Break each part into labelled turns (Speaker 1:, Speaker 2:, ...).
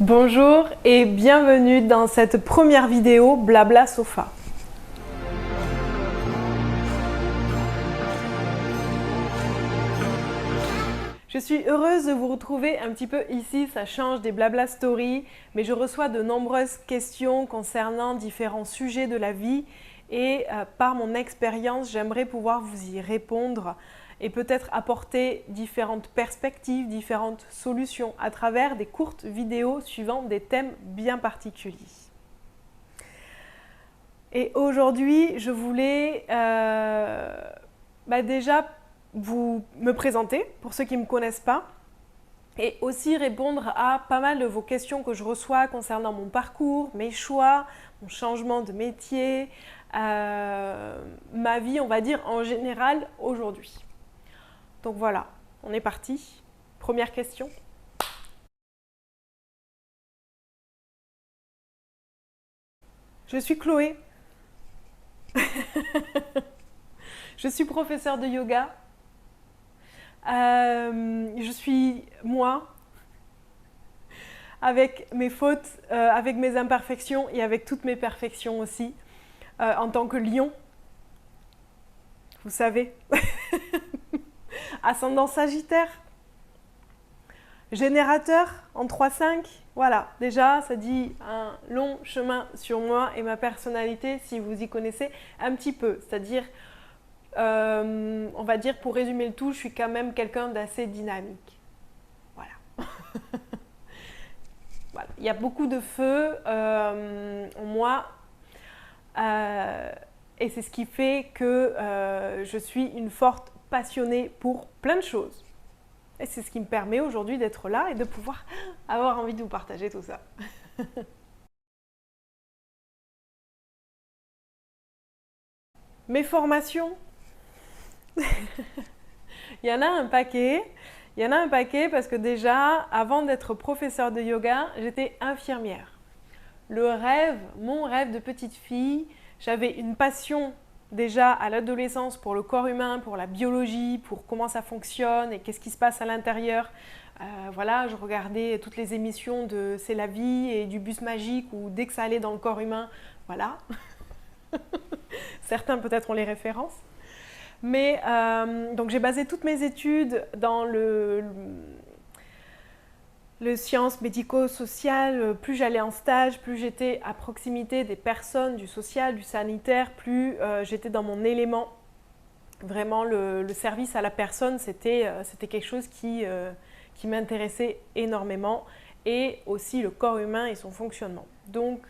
Speaker 1: Bonjour et bienvenue dans cette première vidéo Blabla Sofa. Je suis heureuse de vous retrouver un petit peu ici, ça change des Blabla Stories, mais je reçois de nombreuses questions concernant différents sujets de la vie et par mon expérience, j'aimerais pouvoir vous y répondre et peut-être apporter différentes perspectives, différentes solutions à travers des courtes vidéos suivant des thèmes bien particuliers. Et aujourd'hui, je voulais déjà vous me présenter pour ceux qui ne me connaissent pas et aussi répondre à pas mal de vos questions que je reçois concernant mon parcours, mes choix, mon changement de métier, ma vie, on va dire, en général aujourd'hui. Donc voilà, on est parti. Première question. Je suis Chloé. Je suis professeure de yoga. Je suis moi, avec mes fautes, avec mes imperfections et avec toutes mes perfections aussi, en tant que lion. Vous savez. Ascendant Sagittaire. Générateur en 3-5. Voilà, déjà ça dit un long chemin sur moi et ma personnalité si vous y connaissez un petit peu. C'est-à-dire, on va dire pour résumer le tout, je suis quand même quelqu'un d'assez dynamique. Voilà. Voilà. Il y a beaucoup de feu en moi et c'est ce qui fait que je suis une forte passionnée pour plein de choses. Et c'est ce qui me permet aujourd'hui d'être là et de pouvoir avoir envie de vous partager tout ça. Mes formations, il y en a un paquet. Il y en a un paquet parce que déjà, avant d'être professeure de yoga, j'étais infirmière. Le rêve, mon rêve de petite fille, j'avais une passion déjà à l'adolescence pour le corps humain, pour la biologie, pour comment ça fonctionne et qu'est-ce qui se passe à l'intérieur. Voilà, je regardais toutes les émissions de C'est la vie et du bus magique où dès que ça allait dans le corps humain, voilà. Certains peut-être ont les références. Mais donc j'ai basé toutes mes études dans le sciences médico-sociales. Plus j'allais en stage, plus j'étais à proximité des personnes, du social, du sanitaire, plus j'étais dans mon élément. Vraiment, le service à la personne, c'était quelque chose qui m'intéressait énormément. Et aussi le corps humain et son fonctionnement. Donc,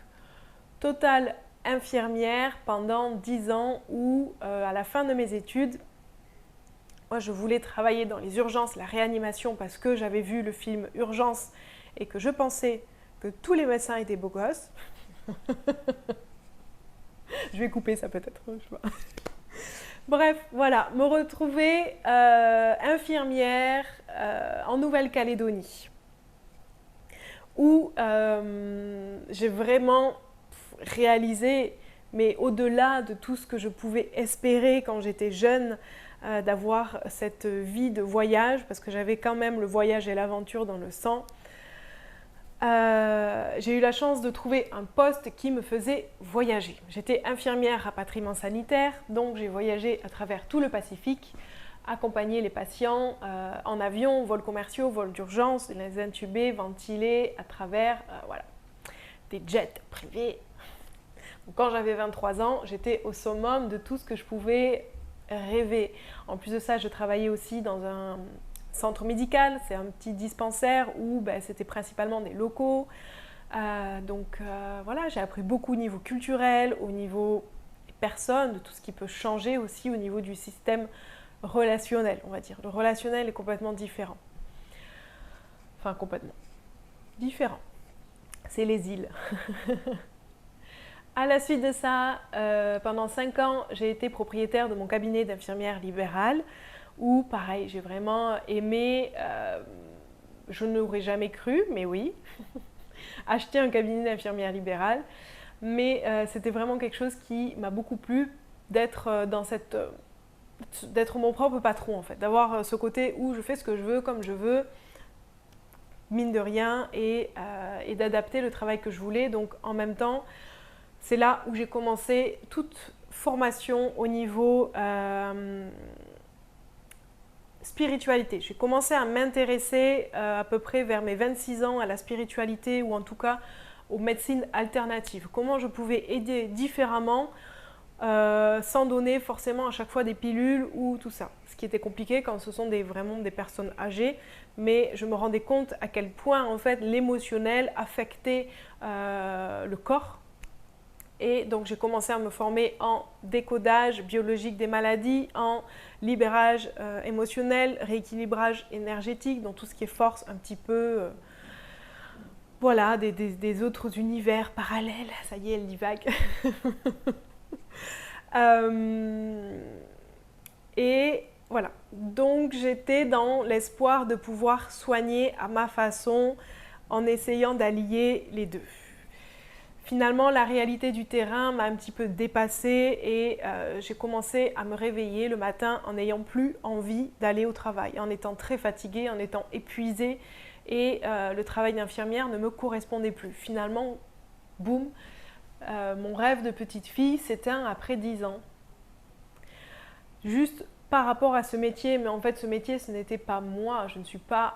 Speaker 1: totale infirmière pendant 10 ans où, à la fin de mes études, moi, je voulais travailler dans les urgences, la réanimation, parce que j'avais vu le film Urgence et que je pensais que tous les médecins étaient beaux gosses. Je vais couper ça peut-être, je sais pas. Bref, voilà, me retrouver infirmière en Nouvelle-Calédonie, où j'ai vraiment réalisé, mais au-delà de tout ce que je pouvais espérer quand j'étais jeune, d'avoir cette vie de voyage, parce que j'avais quand même le voyage et l'aventure dans le sang. J'ai eu la chance de trouver un poste qui me faisait voyager. J'étais infirmière rapatriement sanitaire, donc j'ai voyagé à travers tout le Pacifique, accompagner les patients en avion, vols commerciaux, vols d'urgence, les intubés, ventilés, à travers voilà, des jets privés. Donc, quand j'avais 23 ans, j'étais au summum de tout ce que je pouvais rêver. En plus de ça, je travaillais aussi dans un centre médical, c'est un petit dispensaire où c'était principalement des locaux. Voilà, j'ai appris beaucoup au niveau culturel, au niveau des personnes, de tout ce qui peut changer aussi au niveau du système relationnel, on va dire. Le relationnel est complètement différent. Enfin, complètement différent. C'est les îles. À la suite de ça, pendant 5 ans, j'ai été propriétaire de mon cabinet d'infirmière libérale où, pareil, j'ai vraiment aimé, je n'aurais jamais cru, mais oui, acheter un cabinet d'infirmière libérale. Mais c'était vraiment quelque chose qui m'a beaucoup plu d'être d'être mon propre patron en fait, d'avoir ce côté où je fais ce que je veux, comme je veux. mine de rien, et d'adapter le travail que je voulais. Donc en même temps, c'est là où j'ai commencé toute formation au niveau spiritualité. J'ai commencé à m'intéresser à peu près vers mes 26 ans à la spiritualité, ou en tout cas aux médecines alternatives. Comment je pouvais aider différemment sans donner forcément à chaque fois des pilules ou tout ça. Ce qui était compliqué quand ce sont vraiment des personnes âgées, mais je me rendais compte à quel point en fait l'émotionnel affectait le corps. Et donc j'ai commencé à me former en décodage biologique des maladies, en libérage émotionnel, rééquilibrage énergétique, donc tout ce qui est force un petit peu, voilà, des autres univers parallèles. Ça y est, elle divague. Et voilà, donc j'étais dans l'espoir de pouvoir soigner à ma façon en essayant d'allier les deux. Finalement, la réalité du terrain m'a un petit peu dépassée et j'ai commencé à me réveiller le matin en n'ayant plus envie d'aller au travail, en étant très fatiguée, en étant épuisée, et le travail d'infirmière ne me correspondait plus. Finalement, boum, mon rêve de petite fille s'éteint après 10 ans. Juste par rapport à ce métier, mais en fait ce métier ce n'était pas moi, je ne suis pas...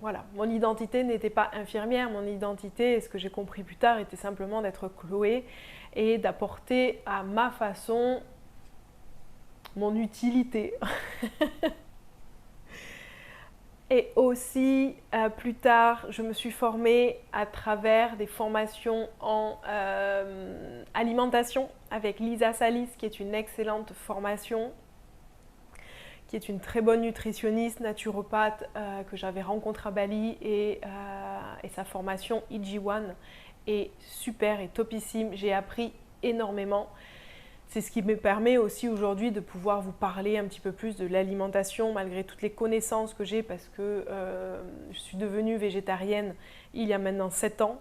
Speaker 1: Voilà, mon identité n'était pas infirmière, mon identité, et ce que j'ai compris plus tard, était simplement d'être Chloé et d'apporter à ma façon mon utilité. Et aussi, plus tard, je me suis formée à travers des formations en alimentation avec Lisa Salis, qui est une excellente formation, qui est une très bonne nutritionniste, naturopathe que j'avais rencontrée à Bali, et sa formation EG1 est super et topissime. J'ai appris énormément. C'est ce qui me permet aussi aujourd'hui de pouvoir vous parler un petit peu plus de l'alimentation malgré toutes les connaissances que j'ai, parce que je suis devenue végétarienne il y a maintenant 7 ans.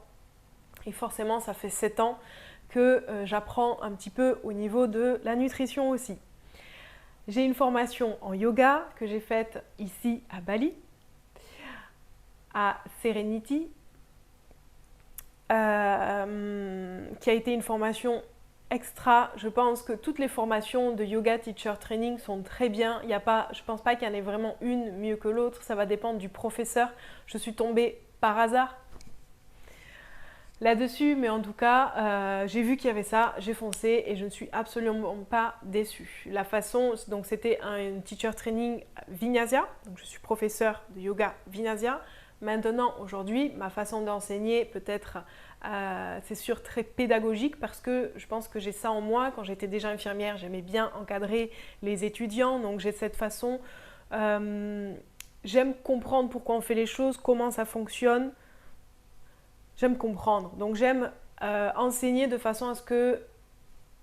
Speaker 1: Et forcément, ça fait 7 ans que j'apprends un petit peu au niveau de la nutrition aussi. J'ai une formation en yoga que j'ai faite ici à Bali, à Serenity, qui a été une formation extra. Je pense que toutes les formations de yoga teacher training sont très bien. Je ne pense pas qu'il y en ait vraiment une mieux que l'autre. Ça va dépendre du professeur. Je suis tombée par hasard là-dessus, mais en tout cas, j'ai vu qu'il y avait ça, j'ai foncé et je ne suis absolument pas déçue. La façon, donc c'était un teacher training Vinyasa, donc je suis professeure de yoga Vinyasa. Maintenant, aujourd'hui, ma façon d'enseigner peut-être, c'est sûr, très pédagogique, parce que je pense que j'ai ça en moi. Quand j'étais déjà infirmière, j'aimais bien encadrer les étudiants, donc j'ai cette façon, j'aime comprendre pourquoi on fait les choses, comment ça fonctionne. J'aime comprendre, donc j'aime enseigner de façon à ce que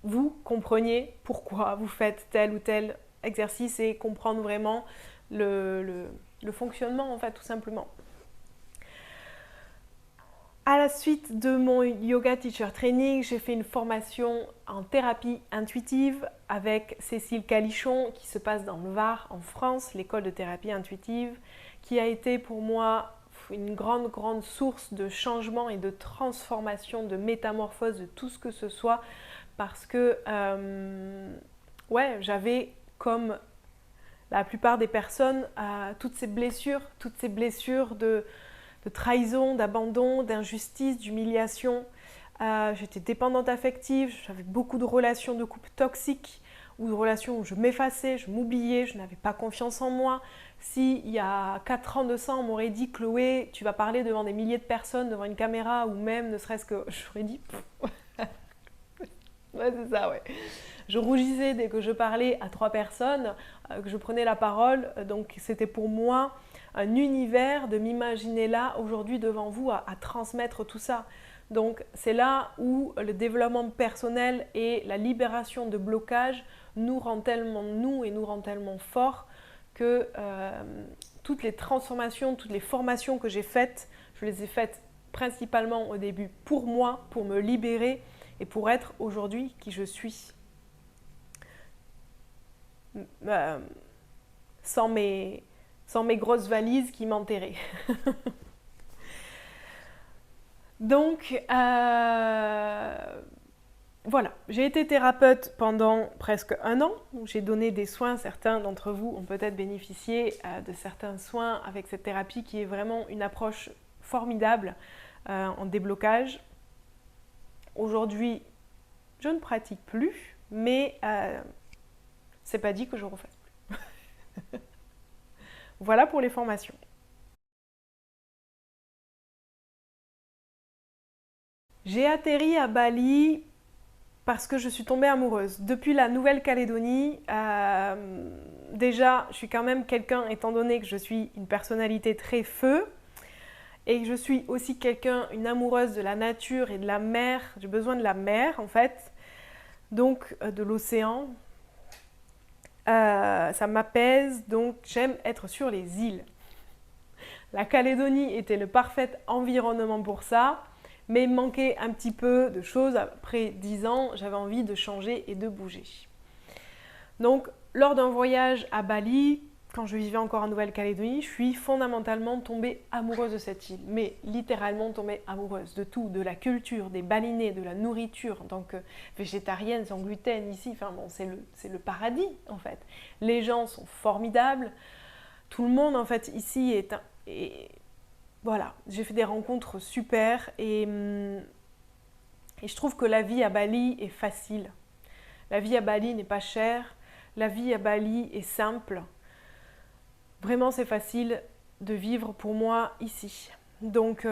Speaker 1: vous compreniez pourquoi vous faites tel ou tel exercice et comprendre vraiment le fonctionnement, en fait, tout simplement. À la suite de mon yoga teacher training, j'ai fait une formation en thérapie intuitive avec Cécile Calichon, qui se passe dans le Var, en France, l'école de thérapie intuitive, qui a été pour moi une grande source de changement et de transformation, de métamorphose, de tout ce que ce soit, parce que j'avais, comme la plupart des personnes, toutes ces blessures de trahison, d'abandon, d'injustice, d'humiliation. J'étais dépendante affective, j'avais beaucoup de relations de couple toxiques, ou de relations où je m'effaçais, je m'oubliais, je n'avais pas confiance en moi. Si il y a 4 ans de ça, on m'aurait dit « Chloé, tu vas parler devant des milliers de personnes, devant une caméra », ou même ne serait-ce que, j'aurais dit ouais, c'est ça, ouais. Je rougissais dès que je parlais à 3 personnes, que je prenais la parole. Donc c'était pour moi un univers de m'imaginer là, aujourd'hui, devant vous, à transmettre tout ça. Donc c'est là où le développement personnel et la libération de blocages nous rend tellement forts que toutes les transformations, toutes les formations que j'ai faites, je les ai faites principalement au début pour moi, pour me libérer et pour être aujourd'hui qui je suis. Sans mes sans mes grosses valises qui m'enterraient. Donc, voilà, j'ai été thérapeute pendant presque 1 an, où j'ai donné des soins. Certains d'entre vous ont peut-être bénéficié de certains soins avec cette thérapie qui est vraiment une approche formidable en déblocage. Aujourd'hui, je ne pratique plus, mais c'est pas dit que je refasse plus. Voilà pour les formations. J'ai atterri à Bali parce que je suis tombée amoureuse. Depuis la Nouvelle-Calédonie, déjà, je suis quand même quelqu'un, étant donné que je suis une personnalité très feu, et que je suis aussi quelqu'un, une amoureuse de la nature et de la mer. J'ai besoin de la mer, en fait, donc de l'océan. Ça m'apaise, donc j'aime être sur les îles. La Calédonie était le parfait environnement pour ça. Mais il me manquait un petit peu de choses. Après 10 ans, j'avais envie de changer et de bouger. Donc, lors d'un voyage à Bali, quand je vivais encore en Nouvelle-Calédonie, je suis fondamentalement tombée amoureuse de cette île. Mais littéralement tombée amoureuse de tout, de la culture, des balinés, de la nourriture. Donc, végétarienne, sans gluten ici, enfin bon, c'est le paradis en fait. Les gens sont formidables. Tout le monde en fait ici est voilà, j'ai fait des rencontres super et je trouve que la vie à Bali est facile. La vie à Bali n'est pas chère, la vie à Bali est simple. Vraiment, c'est facile de vivre pour moi ici. Donc,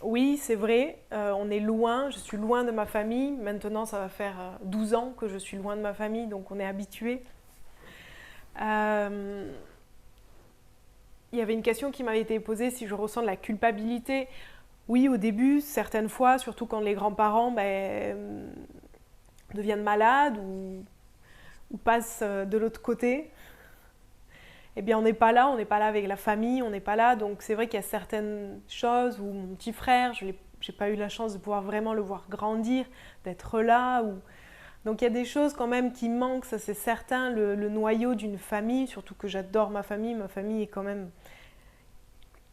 Speaker 1: oui, c'est vrai, on est loin, je suis loin de ma famille. Maintenant, ça va faire 12 ans que je suis loin de ma famille, donc on est habitué. Il y avait une question qui m'avait été posée si je ressens de la culpabilité. Oui, au début, certaines fois, surtout quand les grands-parents deviennent malades ou passent de l'autre côté. Eh bien, on n'est pas là avec la famille, on n'est pas là. Donc, c'est vrai qu'il y a certaines choses où mon petit frère, je n'ai pas eu la chance de pouvoir vraiment le voir grandir, d'être là. Donc, il y a des choses quand même qui manquent, ça c'est certain, le noyau d'une famille, surtout que j'adore ma famille est quand même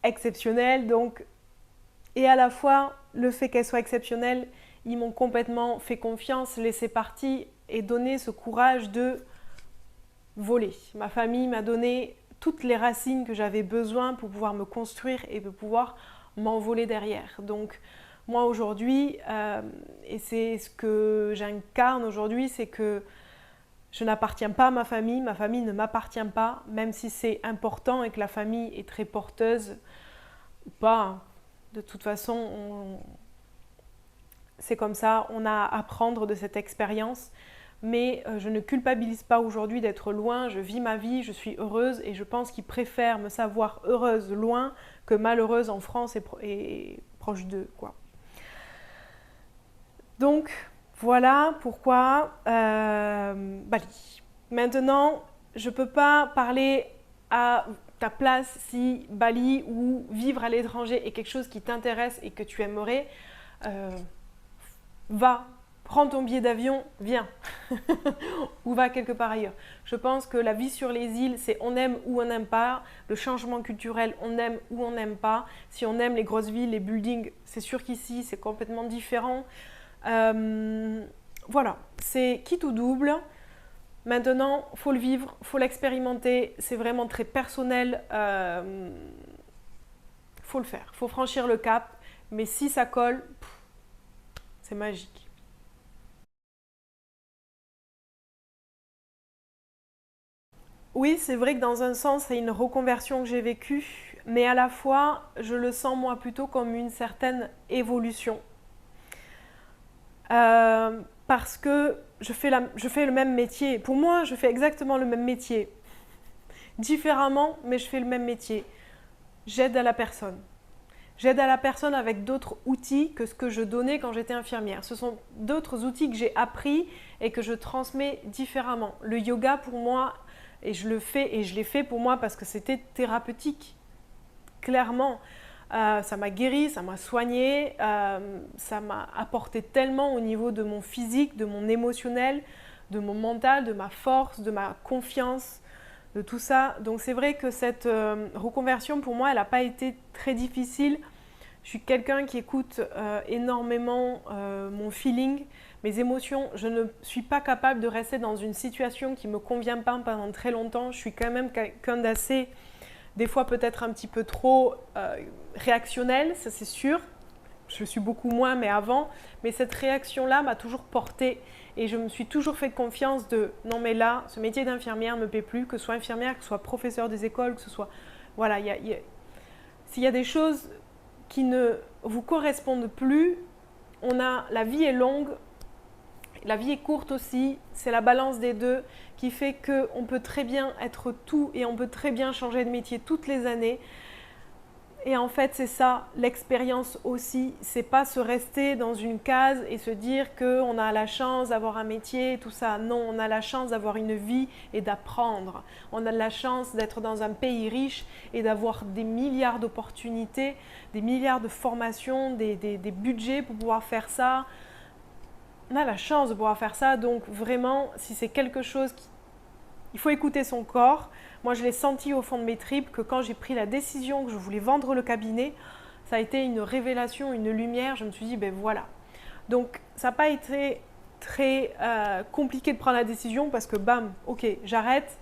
Speaker 1: exceptionnelle. Donc, et à la fois, le fait qu'elle soit exceptionnelle, ils m'ont complètement fait confiance, laissé partir et donné ce courage de voler. Ma famille m'a donné toutes les racines que j'avais besoin pour pouvoir me construire et de pouvoir m'envoler derrière. Donc, moi aujourd'hui, et c'est ce que j'incarne aujourd'hui, c'est que je n'appartiens pas à ma famille ne m'appartient pas, même si c'est important et que la famille est très porteuse ou pas. De toute façon, c'est comme ça, on a à apprendre de cette expérience. Mais je ne culpabilise pas aujourd'hui d'être loin, je vis ma vie, je suis heureuse et je pense qu'ils préfèrent me savoir heureuse loin que malheureuse en France et proche d'eux, quoi. Donc, voilà pourquoi Bali. Maintenant, je ne peux pas parler à ta place si Bali ou vivre à l'étranger est quelque chose qui t'intéresse et que tu aimerais. Va, prends ton billet d'avion, viens. Ou va quelque part ailleurs. Je pense que la vie sur les îles, c'est on aime ou on n'aime pas. Le changement culturel, on aime ou on n'aime pas. Si on aime les grosses villes, les buildings, c'est sûr qu'ici, c'est complètement différent. Voilà, c'est quitte ou double. Maintenant, il faut le vivre, il faut l'expérimenter. C'est vraiment très personnel. Faut le faire, faut franchir le cap. Mais si ça colle, c'est magique. Oui, c'est vrai que dans un sens, c'est une reconversion que j'ai vécue, mais à la fois, je le sens moi plutôt comme une certaine évolution. Parce que je fais le même métier. Pour moi, je fais exactement le même métier. Différemment, mais je fais le même métier. J'aide à la personne. J'aide à la personne avec d'autres outils que ce que je donnais quand j'étais infirmière. Ce sont d'autres outils que j'ai appris et que je transmets différemment. Le yoga, pour moi, et je l'ai fait pour moi parce que c'était thérapeutique. Clairement, ça m'a guéri, ça m'a soigné, ça m'a apporté tellement au niveau de mon physique, de mon émotionnel, de mon mental, de ma force, de ma confiance, de tout ça. Donc c'est vrai que cette reconversion, pour moi, elle n'a pas été très difficile. Je suis quelqu'un qui écoute énormément mon feeling, mes émotions. Je ne suis pas capable de rester dans une situation qui ne me convient pas pendant très longtemps. Je suis quand même quelqu'un d'assez, des fois peut-être un petit peu trop réactionnel, ça c'est sûr. Je suis beaucoup moins, mais avant. Mais cette réaction-là m'a toujours portée et je me suis toujours fait confiance de non, mais là, ce métier d'infirmière ne me plaît plus, que ce soit infirmière, que ce soit professeur des écoles, que ce soit. Voilà, s'il y a des choses qui ne vous correspondent plus, la vie est longue, la vie est courte aussi, c'est la balance des deux qui fait qu'on peut très bien être tout et on peut très bien changer de métier toutes les années. Et en fait, c'est ça, l'expérience aussi. C'est pas se rester dans une case et se dire qu'on a la chance d'avoir un métier et tout ça. Non, on a la chance d'avoir une vie et d'apprendre. On a la chance d'être dans un pays riche et d'avoir des milliards d'opportunités, des milliards de formations, des budgets pour pouvoir faire ça. On a la chance de pouvoir faire ça. Donc vraiment, si c'est quelque chose il faut écouter son corps. Moi, je l'ai senti au fond de mes tripes que quand j'ai pris la décision que je voulais vendre le cabinet, ça a été une révélation, une lumière. Je me suis dit, ben voilà. Donc, ça n'a pas été très compliqué de prendre la décision parce que bam, ok, j'arrête.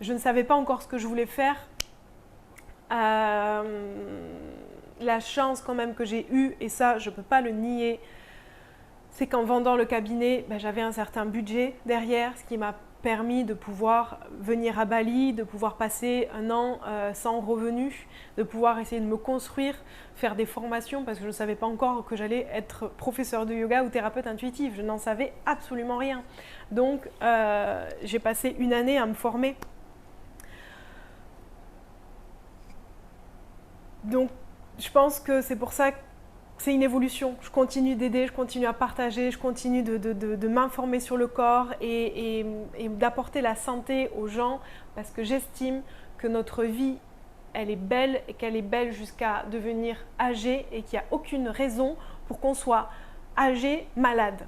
Speaker 1: Je ne savais pas encore ce que je voulais faire. La chance quand même que j'ai eue, et ça, je ne peux pas le nier, c'est qu'en vendant le cabinet, ben, j'avais un certain budget derrière, ce qui m'a permis de pouvoir venir à Bali, de pouvoir passer un an sans revenus, de pouvoir essayer de me construire, faire des formations parce que je ne savais pas encore que j'allais être professeur de yoga ou thérapeute intuitif. Je n'en savais absolument rien. Donc, j'ai passé une année à me former. Donc, je pense que c'est pour ça que c'est une évolution. Je continue d'aider, je continue à partager, je continue de m'informer sur le corps et d'apporter la santé aux gens parce que j'estime que notre vie, elle est belle et qu'elle est belle jusqu'à devenir âgée et qu'il n'y a aucune raison pour qu'on soit âgé malade.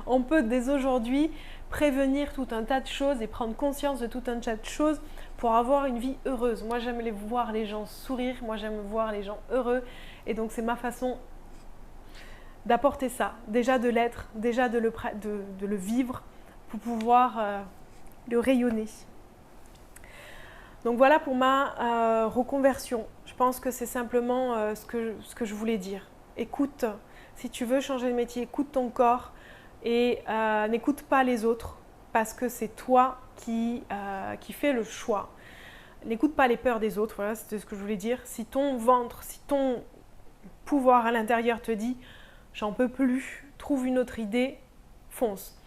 Speaker 1: On peut dès aujourd'hui prévenir tout un tas de choses et prendre conscience de tout un tas de choses pour avoir une vie heureuse. Moi, j'aime voir les gens sourire, moi, j'aime voir les gens heureux. Et donc, c'est ma façon d'apporter ça, déjà de l'être, déjà de le vivre pour pouvoir le rayonner. Donc, voilà pour ma reconversion. Je pense que c'est simplement ce que je voulais dire. Écoute, si tu veux changer de métier, écoute ton corps et n'écoute pas les autres parce que c'est toi qui fais le choix. N'écoute pas les peurs des autres, voilà, c'était ce que je voulais dire. Si ton ventre, si ton pouvoir à l'intérieur te dit « j'en peux plus, trouve une autre idée, fonce ».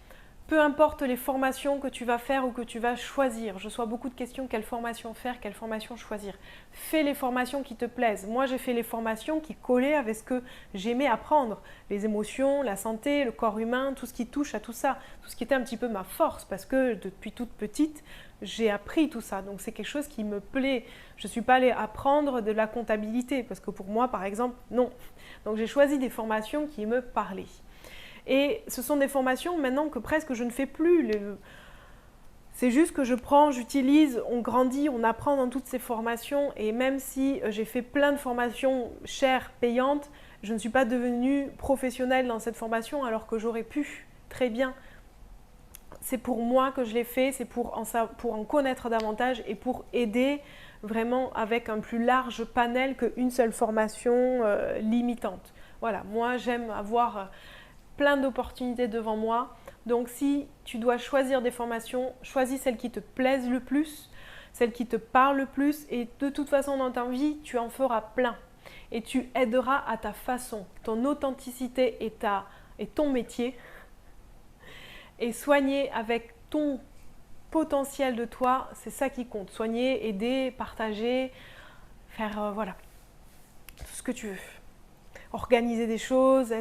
Speaker 1: Peu importe les formations que tu vas faire ou que tu vas choisir. Je reçois beaucoup de questions, quelle formation faire, quelle formation choisir. Fais les formations qui te plaisent. Moi, j'ai fait les formations qui collaient avec ce que j'aimais apprendre. Les émotions, la santé, le corps humain, tout ce qui touche à tout ça. Tout ce qui était un petit peu ma force parce que depuis toute petite, j'ai appris tout ça. Donc, c'est quelque chose qui me plaît. Je ne suis pas allée apprendre de la comptabilité parce que pour moi, par exemple, non. Donc, j'ai choisi des formations qui me parlaient. Et ce sont des formations maintenant que presque je ne fais plus. C'est juste que je prends, j'utilise, on grandit, on apprend dans toutes ces formations. Et même si j'ai fait plein de formations chères, payantes, je ne suis pas devenue professionnelle dans cette formation alors que j'aurais pu très bien. C'est pour moi que je l'ai fait, c'est pour en connaître davantage et pour aider vraiment avec un plus large panel qu'une seule formation limitante. Voilà, moi j'aime avoir plein d'opportunités devant moi. Donc si tu dois choisir des formations, choisis celles qui te plaisent le plus, celles qui te parlent le plus et de toute façon dans ta vie, tu en feras plein et tu aideras à ta façon. Ton authenticité est ton métier et soigner avec ton potentiel de toi, c'est ça qui compte. Soigner, aider, partager, faire voilà, tout ce que tu veux. Organiser des choses,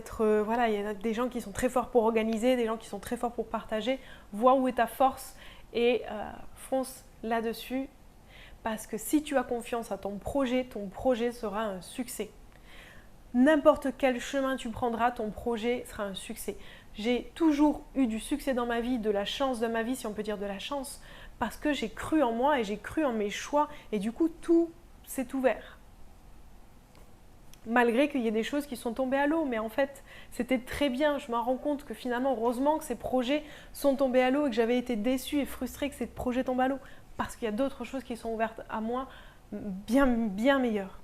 Speaker 1: voilà, il y a des gens qui sont très forts pour organiser, des gens qui sont très forts pour partager. Vois où est ta force et fonce là-dessus parce que si tu as confiance à ton projet sera un succès. N'importe quel chemin tu prendras, ton projet sera un succès. J'ai toujours eu du succès dans ma vie, de la chance dans ma vie, si on peut dire de la chance, parce que j'ai cru en moi et j'ai cru en mes choix et du coup tout s'est ouvert. Malgré qu'il y ait des choses qui sont tombées à l'eau, mais en fait c'était très bien, je m'en rends compte que finalement heureusement que ces projets sont tombés à l'eau et que j'avais été déçue et frustrée que ces projets tombent à l'eau parce qu'il y a d'autres choses qui sont ouvertes à moi bien meilleures.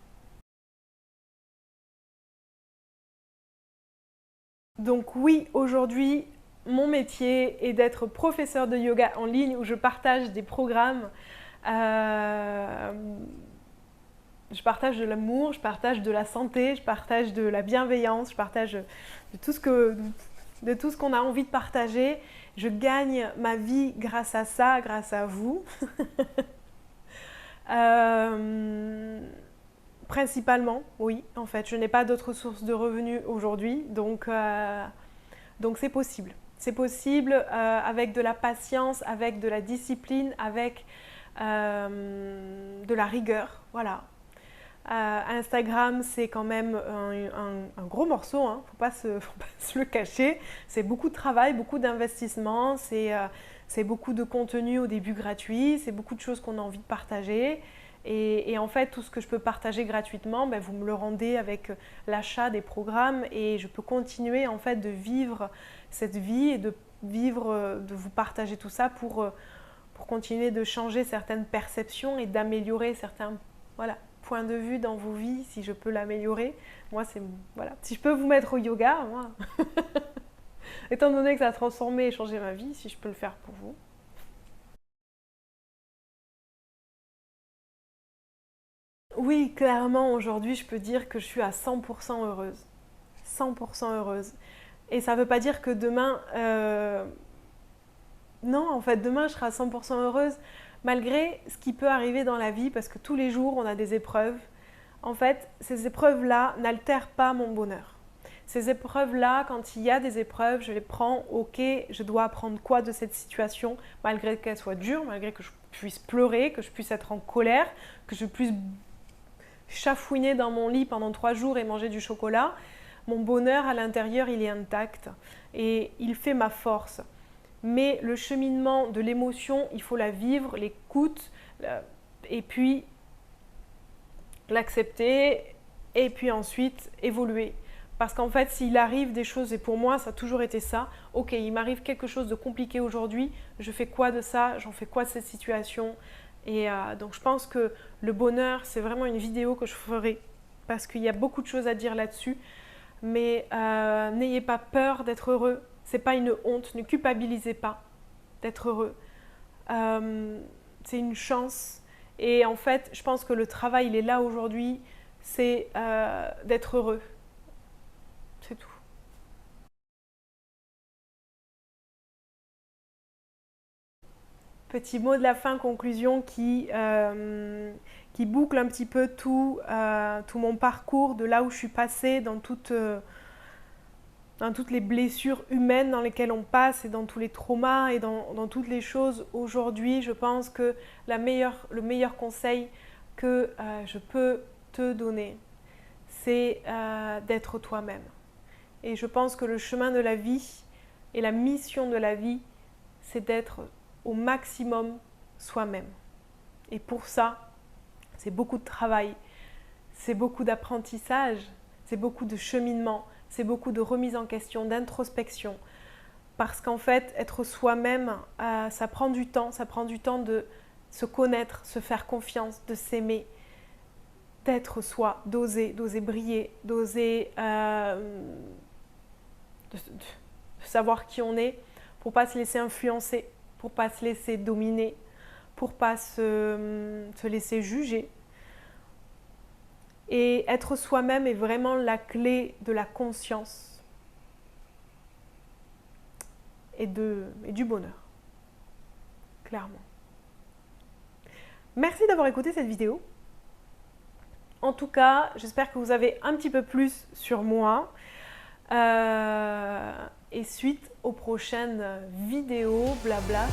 Speaker 1: Donc oui, aujourd'hui, mon métier est d'être professeur de yoga en ligne où je partage des programmes. Je partage de l'amour, je partage de la santé, je partage de la bienveillance, je partage de tout ce qu'on a envie de partager. Je gagne ma vie grâce à ça, grâce à vous. Principalement, oui, en fait, je n'ai pas d'autres sources de revenus aujourd'hui, donc c'est possible. C'est possible avec de la patience, avec de la discipline, avec de la rigueur, voilà. Instagram, c'est quand même un gros morceau, hein. Faut pas se le cacher. C'est beaucoup de travail, beaucoup d'investissement, c'est beaucoup de contenu au début gratuit, c'est beaucoup de choses qu'on a envie de partager. Et en fait, tout ce que je peux partager gratuitement, ben, vous me le rendez avec l'achat des programmes et je peux continuer en fait de vivre cette vie et de vous partager tout ça pour continuer de changer certaines perceptions et d'améliorer certains points de vue dans vos vies si je peux l'améliorer. Moi, si je peux vous mettre au yoga, moi, étant donné que ça a transformé et changé ma vie, si je peux le faire pour vous. Oui, clairement, aujourd'hui, je peux dire que je suis à 100% heureuse. 100% heureuse. Et ça ne veut pas dire que demain... Non, en fait, demain, je serai à 100% heureuse, malgré ce qui peut arriver dans la vie, parce que tous les jours, on a des épreuves. En fait, ces épreuves-là n'altèrent pas mon bonheur. Ces épreuves-là, quand il y a des épreuves, je les prends, ok, je dois apprendre quoi de cette situation, malgré qu'elle soit dure, malgré que je puisse pleurer, que je puisse être en colère, que je puisse chafouiner dans mon lit pendant 3 jours et manger du chocolat. Mon bonheur à l'intérieur, il est intact et il fait ma force. Mais le cheminement de l'émotion, il faut la vivre, l'écoute, et puis l'accepter, et puis ensuite évoluer. Parce qu'en fait, s'il arrive des choses, et pour moi, ça a toujours été ça, ok, il m'arrive quelque chose de compliqué aujourd'hui, je fais quoi de ça, j'en fais quoi de cette situation? Et donc je pense que le bonheur, c'est vraiment une vidéo que je ferai, parce qu'il y a beaucoup de choses à dire là-dessus, mais n'ayez pas peur d'être heureux. C'est pas une honte, ne culpabilisez pas d'être heureux. C'est une chance. Et en fait, je pense que le travail, il est là aujourd'hui, c'est d'être heureux. C'est tout. Petit mot de la fin, conclusion, qui boucle un petit peu tout mon parcours, de là où je suis passée, dans toutes les blessures humaines dans lesquelles on passe et dans tous les traumas et dans toutes les choses. Aujourd'hui, je pense que le meilleur conseil que je peux te donner, c'est d'être toi-même. Et je pense que le chemin de la vie et la mission de la vie, c'est d'être au maximum soi-même. Et pour ça, c'est beaucoup de travail, c'est beaucoup d'apprentissage, c'est beaucoup de cheminement, c'est beaucoup de remise en question, d'introspection. Parce qu'en fait, être soi-même, ça prend du temps de se connaître, se faire confiance, de s'aimer, d'être soi, d'oser briller, d'oser de savoir qui on est, pour ne pas se laisser influencer, pour ne pas se laisser dominer, pour ne pas se laisser juger. Et être soi-même est vraiment la clé de la conscience et du bonheur, clairement. Merci d'avoir écouté cette vidéo. En tout cas, j'espère que vous avez un petit peu plus sur moi. Et suite aux prochaines vidéos blabla.